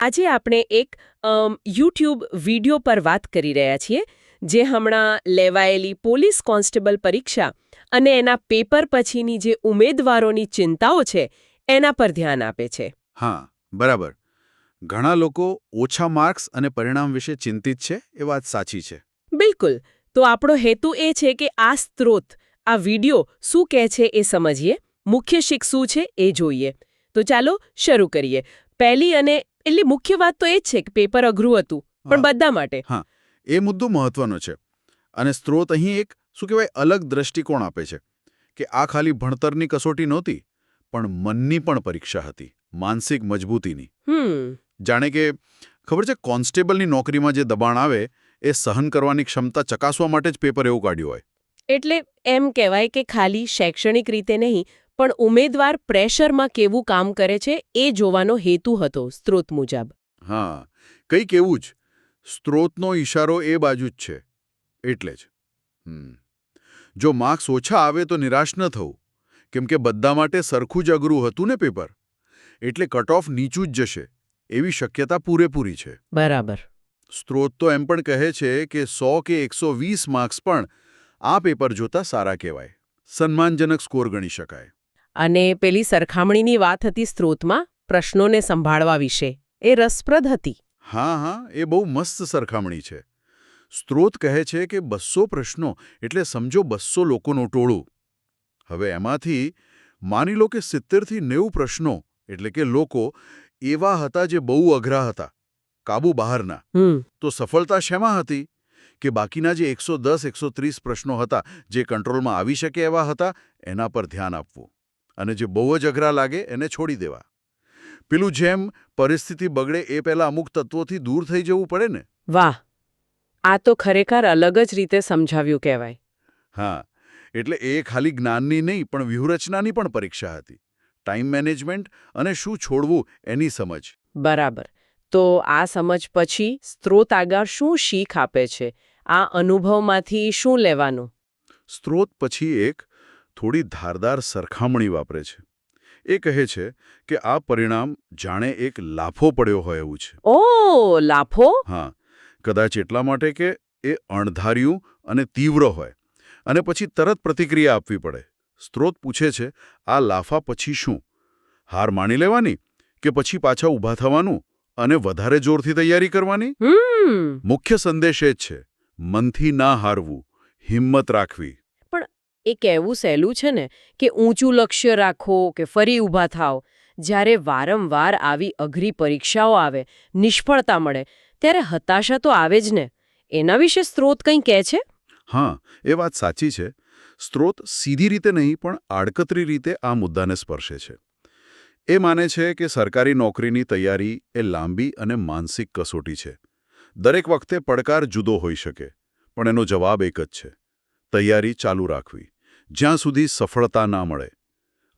આજે આપણે એક યુટ્યુબ વિડિયો પર વાત કરી રહ્યા છીએ જે હમણાં લેવાયેલી પોલીસ કોન્સ્ટેબલ પરીક્ષા અને એના પેપર પછીની જે ઉમેદવારોની ચિંતાઓ છે એના પર ધ્યાન આપે છે. હા, બરાબર. ઘણા લોકો ઓછા માર્ક્સ અને પરિણામ વિશે ચિંતિત છે, એ વાત સાચી છે. બિલકુલ. તો આપણો હેતુ એ છે કે આ સ્ત્રોત, આ વિડિયો શું કહે છે એ સમજીએ, મુખ્ય શીખ શું છે એ જોઈએ. તો ચાલો શરૂ કરીએ. પહેલી અને એટલે મુખ્ય વાત તો એ જ છે કે પેપર અઘરું હતું, પણ બધા માટે. હા, એ મુદ્દો મહત્વનો છે. અને સ્ત્રોત અહીં એક શું કહેવાય અલગ દ્રષ્ટિકોણ આપે છે કે આ ખાલી ભણતરની કસોટી નહોતી, પણ મનની પણ પરીક્ષા હતી, માનસિક મજબૂતીની. જાણે કે ખબર છે, કોન્સ્ટેબલની નોકરીમાં જે દબાણ આવે એ સહન કરવાની ક્ષમતા ચકાસવા માટે જ પેપર એવું કાઢ્યું હોય. એટલે એમ કહેવાય કે ખાલી શૈક્ષણિક રીતે નહીં, પણ ઉમેદવાર પ્રેશરમાં કેવું કામ કરે છે એ જોવાનો હેતુ હતો સ્ત્રોત મુજબ. હા, કંઈક એવું જ. સ્ત્રોતનો ઈશારો એ બાજુ જ છે. એટલે જ જો માર્ક્સ ઓછા આવે તો નિરાશ ન થવું, કેમ કે બધા માટે સરખું જ અઘરું હતું ને પેપર. એટલે કટ ઓફ નીચું જ જશે એવી શક્યતા પૂરેપૂરી છે. બરાબર. સ્ત્રોત તો એમ પણ કહે છે કે 100 કે 120 માર્ક્સ પણ આ પેપર જોતા સારા કહેવાય, સન્માનજનક સ્કોર ગણી શકાય. અને પેલી સરખામણીની વાત હતી સ્ત્રોતમાં પ્રશ્નોને સંભાળવા વિશે, એ રસપ્રદ હતી. હા, એ બહુ મસ્ત સરખામણી છે. સ્ત્રોત કહે છે કે 200 પ્રશ્નો એટલે સમજો 200 લોકોનું ટોળું. હવે એમાંથી માની લો કે 70 થી 90 પ્રશ્નો એટલે કે લોકો એવા હતા જે બહુ અઘરા હતા, કાબુ બહારના. તો સફળતા શેમાં હતી કે બાકીના જે 110-130 પ્રશ્નો હતા જે કંટ્રોલમાં આવી શકે એવા હતા એના પર ધ્યાન આપવું, અને જે બહુ જ અઘરા લાગે એને છોડી દેવા. પેલું જેમ પરિસ્થિતિ બગડે એ પહેલા અમુક તત્વોથી દૂર થઈ જવું પડે ને. વાહ, આ તો ખરેખર અલગ જ રીતે સમજાવ્યું કહેવાય. હા, એટલે એ ખાલી જ્ઞાનની નહીં પણ વ્યૂહરચનાની પણ પરીક્ષા હતી. ટાઈમ મેનેજમેન્ટ અને શું છોડવું એની સમજ. બરાબર. તો આ સમજ પછી સ્ત્રોત આગળ શું શીખ આપે છે? આ અનુભવમાંથી શું લેવાનું? સ્ત્રોત પછી એક થોડી ધારદાર સરખામણી વાપરે છે. એ કહે છે કે આ પરિણામ જાણે એક લાફો પડ્યો હોય એવું છે. ઓ, લાફો? હા, કદાચ એટલા માટે કે એ અણધાર્યું અને તીવ્ર હોય અને પછી તરત પ્રતિક્રિયા આપવી પડે. સ્ત્રોત પૂછે છે, આ લાફા પછી શું? હાર માની લેવાની કે પછી પાછા ઊભા થવાનું અને વધારે જોરથી તૈયારી કરવાની? મુખ્ય સંદેશ એ જ છે, મનથી ના હારવું, હિંમત રાખવી. પણ એ કહેવું સહેલું છે ને કે ઊંચું લક્ષ્ય રાખો કે ફરી ઊભા થાઓ. જ્યારે વારંવાર આવી અઘરી પરીક્ષાઓ આવે, નિષ્ફળતા મળે, ત્યારે હતાશા તો આવે જ ને. એના વિશે સ્ત્રોત કંઈ કહે છે? હા, એ વાત સાચી છે. સ્ત્રોત સીધી રીતે નહીં પણ આડકતરી રીતે આ મુદ્દાને સ્પર્શે છે. એ માને છે કે સરકારી નોકરીની તૈયારી એ લાંબી અને માનસિક કસોટી છે. દરેક વખતે પડકાર જુદો હોઈ શકે, પણ એનો જવાબ એક જ છે, તૈયારી ચાલુ રાખવી, જ્યાં સુધી સફળતા ના મળે.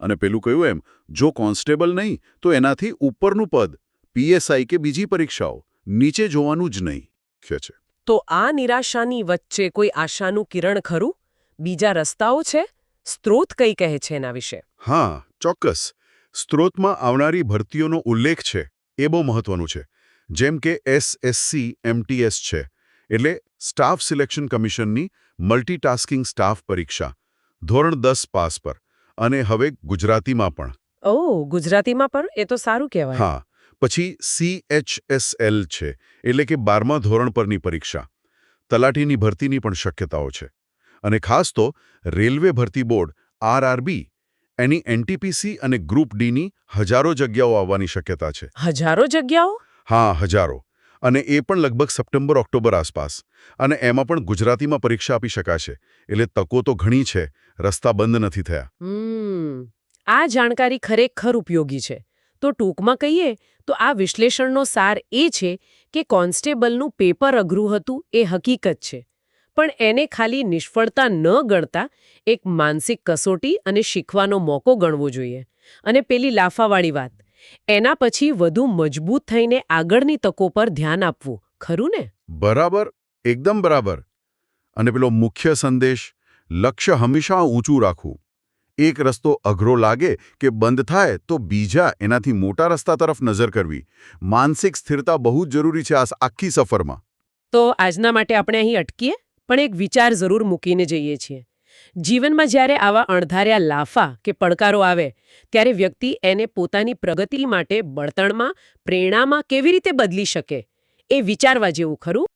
અને પેલું કહ્યું એમ, જો કોન્સ્ટેબલ નહીં તો એનાથી ઉપરનું પદ, પીએસઆઈ કે બીજી પરીક્ષાઓ, નીચે જોવાનું જ નહીં, કહે છે. તો આ નિરાશાની વચ્ચે કોઈ આશાનું કિરણ ખરું? બીજા રસ્તાઓ છે? સ્ત્રોત કંઈ કહે છે એના વિશે? હા, ચોક્કસ. સ્ત્રોતમાં આવનારી ભરતીઓનો ઉલ્લેખ છે, એ બહુ મહત્વનું છે. જેમ કે એસએસસી એમટીએસ છે, એટલે સ્ટાફ સિલેક્શન કમિશનની મલ્ટીટાસ્કિંગ સ્ટાફ પરીક્ષા, ધોરણ 10 પાસ પર, અને હવે ગુજરાતીમાં પણ. ઓહ, ગુજરાતીમાં પણ? એ તો સારું કહેવાય. હા, પછી CHSL છે, એટલે કે 12મા ધોરણ પરની પરીક્ષા. તલાટીની ભરતીની પણ શક્યતાઓ છે. અને ખાસ તો રેલવે ભરતી બોર્ડ RRB, એની એનટીપીસી અને ગ્રુપ ડીની હજારો જગ્યાઓ આવવાની શક્યતા છે. હજારો જગ્યાઓ? હા, હજારો. અને એ પણ લગભગ સપ્ટેમ્બર-ઓક્ટોબર આસપાસ. અને એમાં પણ ગુજરાતીમાં પરીક્ષા આપી શકાશે. એટલે તકો તો ઘણી છે, રસ્તા બંધ નથી થયા. આ જાણકારી ખરેખર ઉપયોગી છે. તો ટૂંકમાં કહીએ તો આ વિશ્લેષણનો સાર એ છે કે કોન્સ્ટેબલનું પેપર અઘરું હતું એ હકીકત છે, પણ એને ખાલી નિષ્ફળતા ન ગણતા એક માનસિક કસોટી અને શીખવાનો મોકો ગણવો જોઈએ. અને પેલી લાફાવાળી વાત, એના પછી વધુ મજબૂત થઈને આગળની તકો પર ધ્યાન આપવું, ખરું ને? બરાબર, એકદમ બરાબર. અને પેલો મુખ્ય સંદેશ, લક્ષ્ય હંમેશા ઊંચું રાખવું, એક રસ્તો અઘરો લાગે કે બંધ થાય તો બીજા એનાથી મોટા રસ્તા તરફ નજર કરવી. માનસિક સ્થિરતા બહુ જ જરૂરી છે આ આખી સફરમાં. તો આજના માટે આપણે અહીં અટકીએ, પણ એક વિચાર જરૂર મૂકીને જઈએ છીએ. જીવનમાં જ્યારે આવા અણધાર્યા લાફા કે પડકારો આવે ત્યારે વ્યક્તિ એને પોતાની પ્રગતિ માટે બળતણમાં, પ્રેરણામાં કેવી રીતે બદલી શકે એ વિચારવા જેવું ખરું?